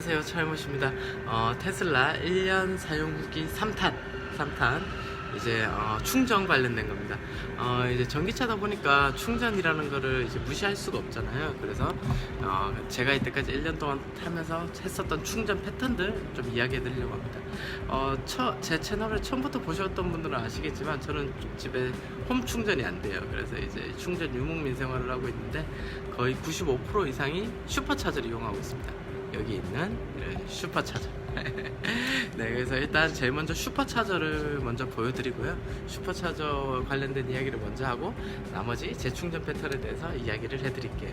안녕하세요, 차이모씨입니다. 테슬라 1년 사용 후기 3탄 이제 충전 관련된 겁니다. 이제 전기차다 보니까 충전이라는 거를 이제 무시할 수가 없잖아요. 그래서 제가 이때까지 1년 동안 타면서 했었던 충전 패턴들 좀 이야기해 드리려고 합니다. 제 채널을 처음부터 보셨던 분들은 아시겠지만 저는 집에 홈 충전이 안 돼요. 그래서 이제 충전 유목민 생활을 하고 있는데 거의 95% 이상이 슈퍼차저를 이용하고 있습니다. 여기 있는 슈퍼차저. 네, 그래서 일단 제일 먼저 슈퍼차저를 먼저 보여드리고요. 슈퍼차저 관련된 이야기를 먼저 하고 나머지 재충전 패턴에 대해서 이야기를 해드릴게요.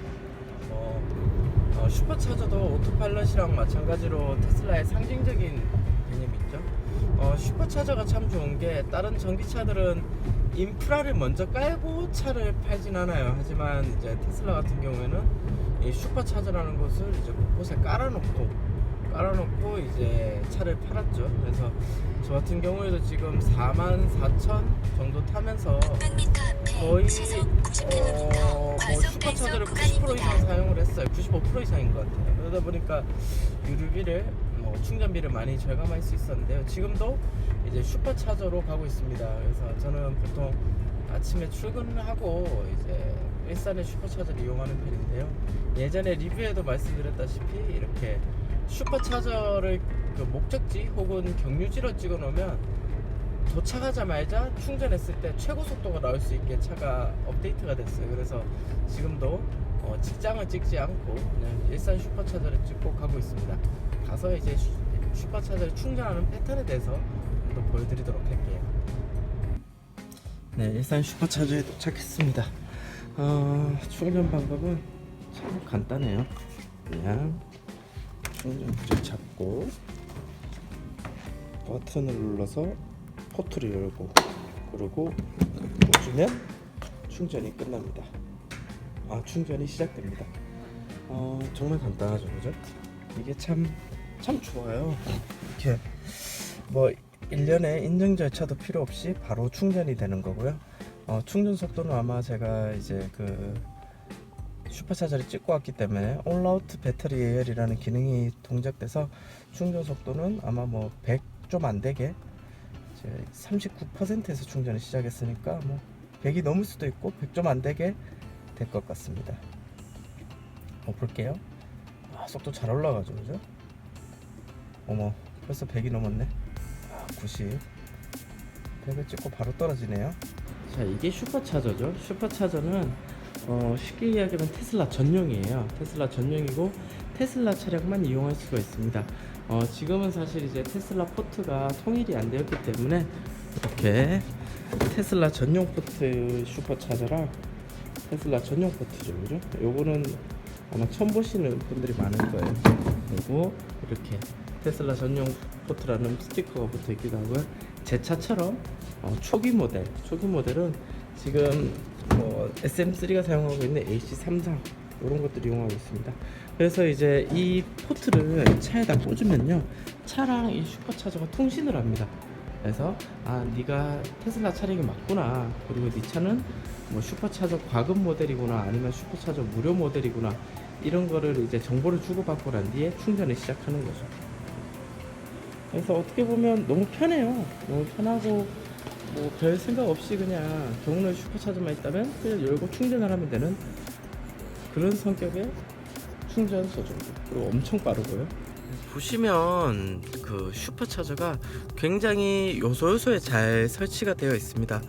슈퍼차저도 오토파일럿이랑 마찬가지로 테슬라의 상징적인 개념이 있죠. 슈퍼차저가 참 좋은 게 다른 전기차들은 인프라를 먼저 깔고 차를 팔진 않아요. 하지만 이제 테슬라 같은 경우에는 이 슈퍼차저라는 것을 이제 곳곳에 깔아놓고 이제 차를 팔았죠. 그래서 저 같은 경우에도 지금 44,000 정도 타면서 거의 슈퍼차저를 90% 이상 사용을 했어요. 95% 이상인 것 같아요. 그러다 보니까 유류비를 충전비를 많이 절감할 수 있었는데요. 지금도 이제 슈퍼차저로 가고 있습니다. 그래서 저는 보통 아침에 출근하고 이제 일산의 슈퍼차저를 이용하는 편인데요. 예전에 리뷰에도 말씀드렸다시피 이렇게 슈퍼차저를 그 목적지 혹은 경유지로 찍어 놓으면 도착하자마자 충전했을 때 최고 속도가 나올 수 있게 차가 업데이트가 됐어요. 그래서 지금도 직장을 찍지 않고 그냥 일산 슈퍼차저를 찍고 가고 있습니다. 가서 이제 슈퍼차저를 충전하는 패턴에 대해서 또 보여드리도록 할게요. 네, 일산 슈퍼차저에 도착했습니다. 충전 방법은 참 간단해요. 그냥 충전기를 잡고 버튼을 눌러서 포트를 열고 그리고 꽂으면 충전이 끝납니다. 충전이 시작됩니다. 정말 간단하죠, 그죠? 이게 참 좋아요. 이렇게 뭐 일련의 인증 절차도 필요 없이 바로 충전이 되는 거고요. 충전 속도는 아마 제가 이제 그 슈퍼차저를 찍고 왔기 때문에 올라우트 배터리 예열이라는 기능이 동작돼서 충전 속도는 아마 뭐 100 좀 안 되게 39%에서 충전을 시작했으니까 뭐 100이 넘을 수도 있고 100 좀 안 되게 될 것 같습니다. 볼게요. 속도 잘 올라가죠, 그죠? 어머, 벌써 100이 넘었네. 90. 100을 찍고 바로 떨어지네요. 자, 이게 슈퍼차저죠. 슈퍼차저는 쉽게 이야기하면 테슬라 전용이에요. 테슬라 전용이고 테슬라 차량만 이용할 수가 있습니다. 지금은 사실 이제 테슬라 포트가 통일이 안 되었기 때문에 이렇게 테슬라 전용 포트 슈퍼차저랑 테슬라 전용 포트죠, 그죠? 요거는 아마 처음 보시는 분들이 많을 거예요. 그리고 이렇게 테슬라 전용 포트라는 스티커가 붙어 있기도 하고요. 제 차처럼 초기 모델은 지금 SM3가 사용하고 있는 AC33 이런 것들 이용하고 있습니다. 그래서 이제 이 포트를 차에다 꽂으면요, 차랑 이 슈퍼차저가 통신을 합니다. 그래서 네가 테슬라 차량이 맞구나, 그리고 네 차는 뭐 슈퍼차저 과금 모델이구나, 아니면 슈퍼차저 무료 모델이구나, 이런 거를 이제 정보를 주고받고 난 뒤에 충전을 시작하는 거죠. 그래서 어떻게 보면 너무 편해요. 너무 편하고 뭐 별 생각 없이 그냥 경로에 슈퍼차저만 있다면 그냥 열고 충전을 하면 되는 그런 성격의 충전 소재입니다. 그리고 엄청 빠르고요. 보시면 그 슈퍼차저가 굉장히 요소요소에 잘 설치가 되어 있습니다.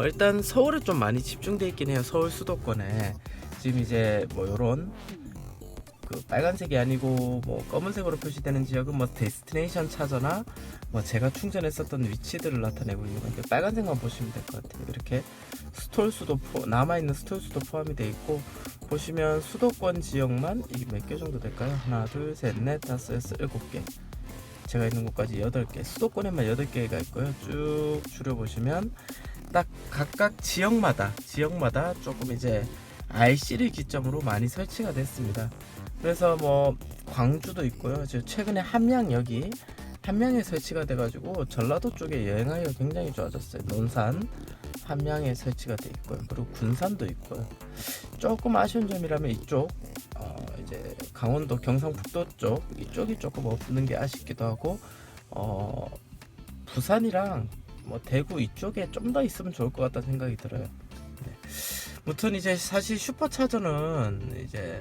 일단 서울에 좀 많이 집중되어 있긴 해요. 서울 수도권에 지금 이제 뭐 요런 그 빨간색이 아니고 뭐 검은색으로 표시되는 지역은 뭐 데스티네이션 차저나 뭐 제가 충전했었던 위치들을 나타내고 있는 건데, 빨간색만 보시면 될 것 같아요. 이렇게 스톨수도 남아있는 스톨수도 포함이 되어 있고, 보시면 수도권 지역만 이게 몇 개 정도 될까요? 하나, 둘, 셋, 넷, 다섯, 여섯, 7개. 제가 있는 곳까지 8개, 수도권에만 8개가 있고요. 쭉 줄여보시면 딱 각각 지역마다 조금 이제 IC를 기점으로 많이 설치가 됐습니다. 그래서 뭐 광주도 있고요. 최근에 함양에 설치가 돼가지고 전라도 쪽에 여행하기가 굉장히 좋아졌어요. 논산 함양에 설치가 돼 있고요. 그리고 군산도 있고요. 조금 아쉬운 점이라면 이쪽 이제 강원도 경상북도 쪽 이쪽이 조금 없는 게 아쉽기도 하고 부산이랑 뭐 대구 이쪽에 좀 더 있으면 좋을 것 같다는 생각이 들어요. 네. 무튼 이제 사실 슈퍼차저는 이제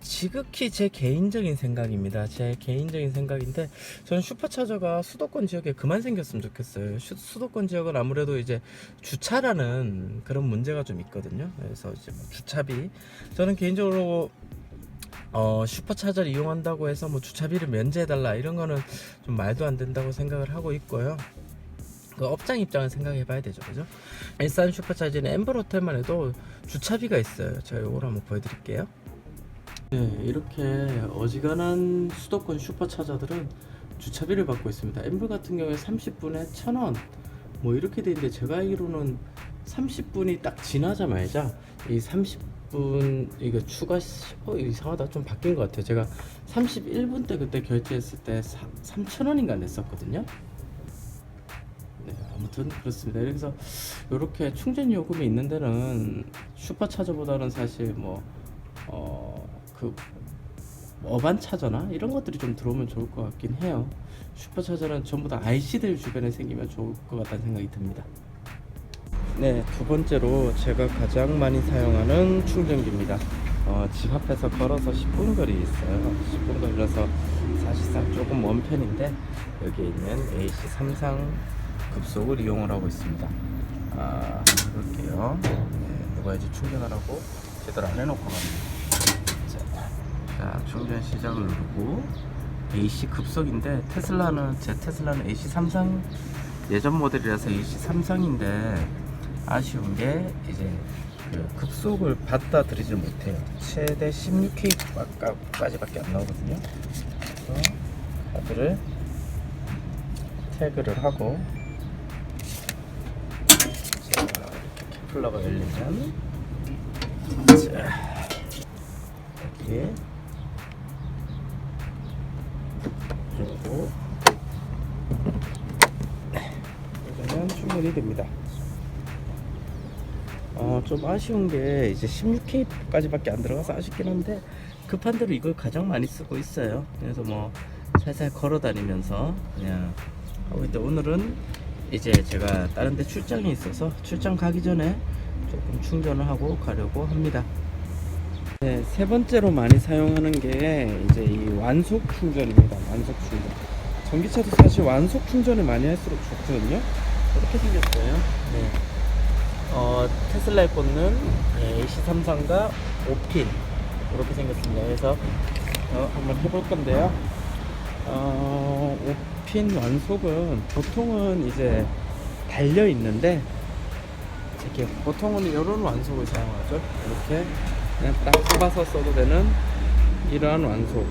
지극히 제 개인적인 생각입니다. 제 개인적인 생각인데 저는 슈퍼차저가 수도권 지역에 그만 생겼으면 좋겠어요. 수도권 지역은 아무래도 이제 주차라는 그런 문제가 좀 있거든요. 그래서 이제 뭐 주차비, 저는 개인적으로 슈퍼차저를 이용한다고 해서 뭐 주차비를 면제해달라 이런 거는 좀 말도 안 된다고 생각을 하고 있고요. 그 업장 입장을 생각해 봐야 되죠, 그죠? 일산 슈퍼차저는 엠블 호텔만 해도 주차비가 있어요. 제가 이걸 한번 보여드릴게요. 네, 이렇게 어지간한 수도권 슈퍼차저들은 주차비를 받고 있습니다. 엠블 같은 경우에 30분에 1,000원 뭐 이렇게 돼 있는데, 제가 알기로는 30분이 딱 지나자마자 이 30분 이거 추가 이상하다, 좀 바뀐 것 같아요. 제가 31분 때 그때 결제했을 때 3,000원인가 냈었거든요. 네, 아무튼 그렇습니다. 그래서 이렇게 충전 요금이 있는 데는 슈퍼차저보다는 사실 그 어반 차저나 이런 것들이 좀 들어오면 좋을 것 같긴 해요. 슈퍼차저는 전부 다 IC들 주변에 생기면 좋을 것 같다는 생각이 듭니다. 네, 두 번째로 제가 가장 많이 사용하는 충전기입니다. 집 앞에서 걸어서 10분 거리 있어요. 10분 거리라서 사실상 조금 먼 편인데, 여기에 있는 AC 삼상 급속을 이용을 하고 있습니다. 그럴게요. 네, 누가 이제 충전하라고 제대로 안 해놓고 갑니다. 자, 충전 시작을 누르고 AC 급속인데, 제 테슬라는 AC 삼성 예전 모델이라서 AC 삼성인데 아쉬운 게 이제 그 급속을 받아들이지 못해요. 최대 16K까지밖에 안 나오거든요. 그래서 카드를 태그를 하고, 자, 이렇게 케플러가 열리면 자, 여기에 그리고 그러면 충전이 됩니다. 좀 아쉬운 게 이제 16K까지밖에 안 들어가서 아쉽긴 한데, 급한 대로 이걸 가장 많이 쓰고 있어요. 그래서 뭐 살살 걸어 다니면서 그냥 하고 있는데, 오늘은 이제 제가 다른 데 출장이 있어서 출장 가기 전에 조금 충전을 하고 가려고 합니다. 네, 세 번째로 많이 사용하는 게 이제 이 완속 충전입니다. 완속 충전. 전기차도 사실 완속 충전을 많이 할수록 좋거든요. 이렇게 생겼어요. 네. 테슬라에 꽂는 AC 삼성과 5핀 이렇게 생겼습니다. 그래서 한번 해볼 건데요. 5핀 완속은 보통은 이제 달려 있는데, 이렇게 보통은 이런 완속을 사용하죠. 이렇게 그냥 딱 뽑아서 써도 되는 이러한 완속.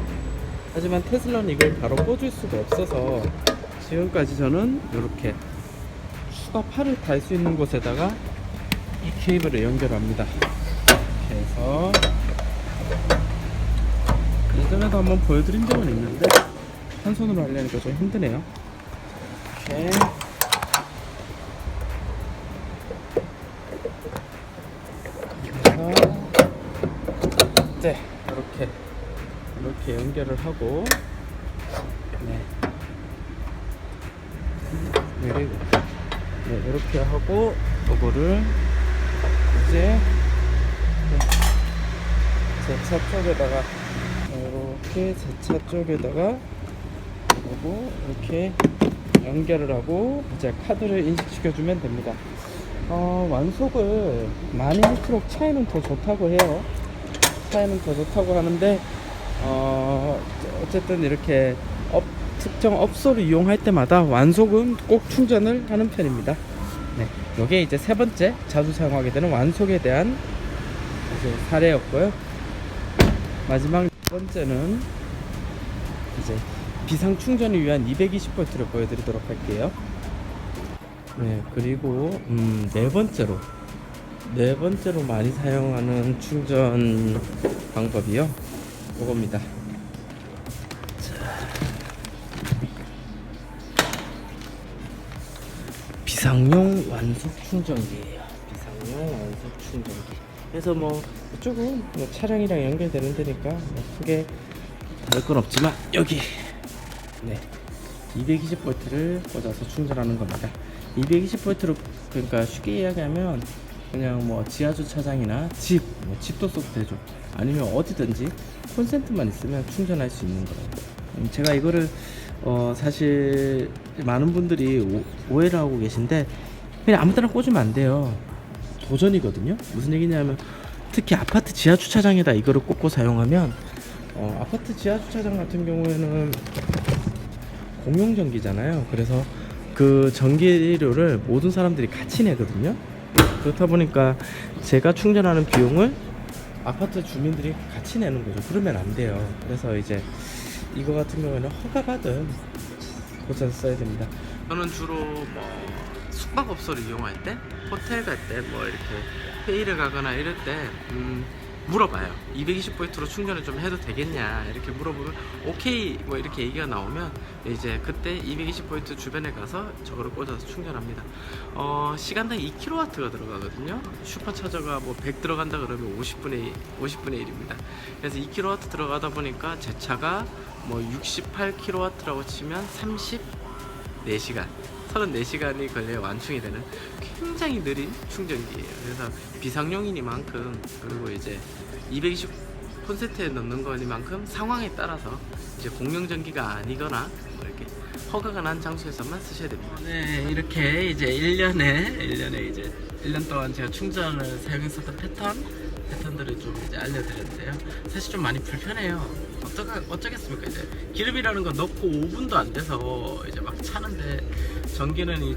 하지만 테슬라는 이걸 바로 꽂을 수가 없어서 지금까지 저는 이렇게 추가 팔을 달 수 있는 곳에다가 이 케이블을 연결합니다. 이렇게 해서 예전에도 한번 보여드린 적은 있는데 한 손으로 하려니까 좀 힘드네요. 이렇게 네, 이렇게 연결을 하고, 네, 그리고 네, 이렇게 하고 요거를 이제 제 차 쪽에다가 이렇게 제 차 쪽에다가 그리고 이렇게 연결을 하고 이제 카드를 인식시켜 주면 됩니다. 완속을 많이 할수록 차이는 더 좋다고 해요. 차이는 더 좋다고 하는데, 어쨌든 이렇게 특정 업소를 이용할 때마다 완속은 꼭 충전을 하는 편입니다. 네, 이게 이제 세 번째 자주 사용하게 되는 완속에 대한 이제 사례였고요. 마지막 두 번째는 이제 비상 충전을 위한 220V를 보여드리도록 할게요. 네, 그리고 네 번째로 많이 사용하는 충전 방법이요, 이겁니다. 비상용 완속 충전기예요. 비상용 완속 충전기. 그래서 뭐 이쪽은 뭐 차량이랑 연결되는 데니까 뭐 크게 다를 건 없지만 여기 네 220V를 꽂아서 충전하는 겁니다. 220V로 그러니까 쉽게 이야기하면 그냥 뭐 지하 주차장이나 집, 뭐 집도 써도 되죠. 아니면 어디든지 콘센트만 있으면 충전할 수 있는 거예요. 제가 이거를 사실 많은 분들이 오해를 하고 계신데 그냥 아무 데나 꽂으면 안 돼요. 도전이거든요. 무슨 얘기냐면 특히 아파트 지하 주차장에다 이거를 꽂고 사용하면 아파트 지하 주차장 같은 경우에는 공용 전기잖아요. 그래서 그 전기료를 모든 사람들이 같이 내거든요. 그렇다 보니까 제가 충전하는 비용을 아파트 주민들이 같이 내는 거죠. 그러면 안 돼요. 그래서 이제 이거 같은 경우에는 허가받은 곳에서 써야 됩니다. 저는 주로 뭐 숙박업소를 이용할 때, 호텔 갈 때, 뭐 이렇게 회의를 가거나 이럴 때 물어봐요. 220V로 충전을 좀 해도 되겠냐 이렇게 물어보면 오케이 뭐 이렇게 얘기가 나오면 이제 그때 220V 주변에 가서 저거를 꽂아서 충전합니다. 시간당 2kW가 들어가거든요. 슈퍼차저가 뭐 100 들어간다 그러면 50분의 1입니다. 그래서 2kW 들어가다 보니까 제 차가 뭐 68kW라고 치면 34시간 34시간이 걸려 완충이 되는 굉장히 느린 충전기예요. 그래서 비상용이니만큼 그리고 이제 220 콘센트에 넣는 거니만큼 상황에 따라서 이제 공용 전기가 아니거나 뭐 이렇게 허가가 난 장소에서만 쓰셔야 됩니다. 네, 이렇게 이제 1년에 이제 1년 동안 제가 충전을 사용했었던 패턴들을 좀 이제 알려드렸는데요. 사실 좀 많이 불편해요. 어쩌겠습니까? 이제 기름이라는 거 넣고 5분도 안 돼서 이제 막 차는데 전기는 이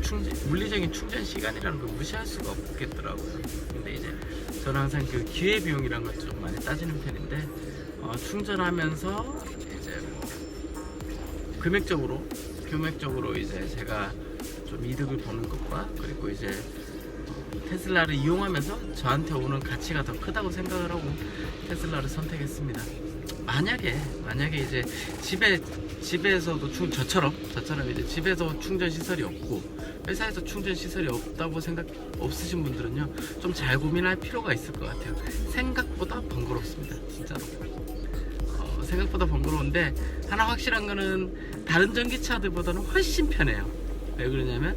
물리적인 충전 시간이라는 걸 무시할 수가 없겠더라고요. 근데 이제 저는 항상 그 기회비용이라는 걸 좀 많이 따지는 편인데 충전하면서 이제 뭐 금액적으로 이제 제가 좀 이득을 보는 것과 그리고 이제 테슬라를 이용하면서 저한테 오는 가치가 더 크다고 생각을 하고 테슬라를 선택했습니다. 만약에 이제 집에서도 저처럼 이제 집에서 충전 시설이 없고 회사에서 충전 시설이 없다고 없으신 분들은요 좀 잘 고민할 필요가 있을 것 같아요. 생각보다 번거롭습니다, 진짜로. 생각보다 번거로운데 하나 확실한 거는 다른 전기차들보다는 훨씬 편해요. 왜 그러냐면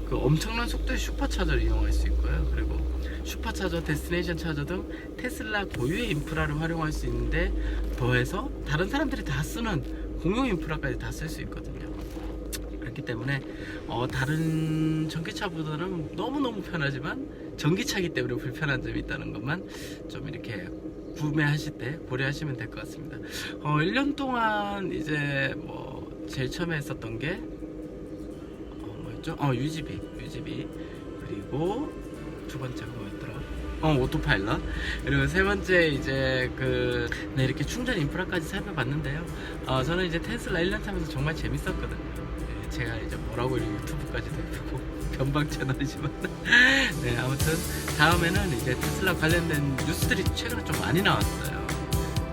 그 엄청난 속도의 슈퍼차저를 이용할 수 있고요. 그리고 슈퍼차저, 데스티네이션 차저 등 테슬라 고유의 인프라를 활용할 수 있는데 더해서 다른 사람들이 다 쓰는 공용 인프라까지 다 쓸 수 있거든요. 그렇기 때문에 다른 전기차보다는 너무너무 편하지만 전기차이기 때문에 불편한 점이 있다는 것만 좀 이렇게 구매하실 때 고려하시면 될 것 같습니다. 1년 동안 이제 뭐 제일 처음에 했었던 게 뭐였죠? UGB 그리고 두 번째가 뭐였더라? 오토파일럿. 그리고 세 번째 이제 네, 이렇게 충전 인프라까지 살펴봤는데요. 저는 이제 테슬라 1년 타면서 정말 재밌었거든요. 제가 이제 뭐라고 유튜브까지도 해보고 변방 채널이지만 네, 아무튼 다음에는 이제 테슬라 관련된 뉴스들이 최근에 좀 많이 나왔어요.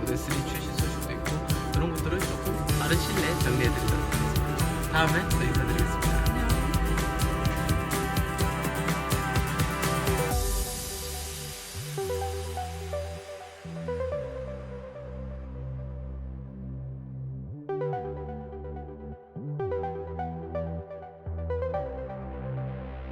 모델 3 출시 소식도 있고 그런 것들을 조금 빠른 시일 내에 정리해드리도록 하겠습니다. 다음에 또 인사드리겠습니다.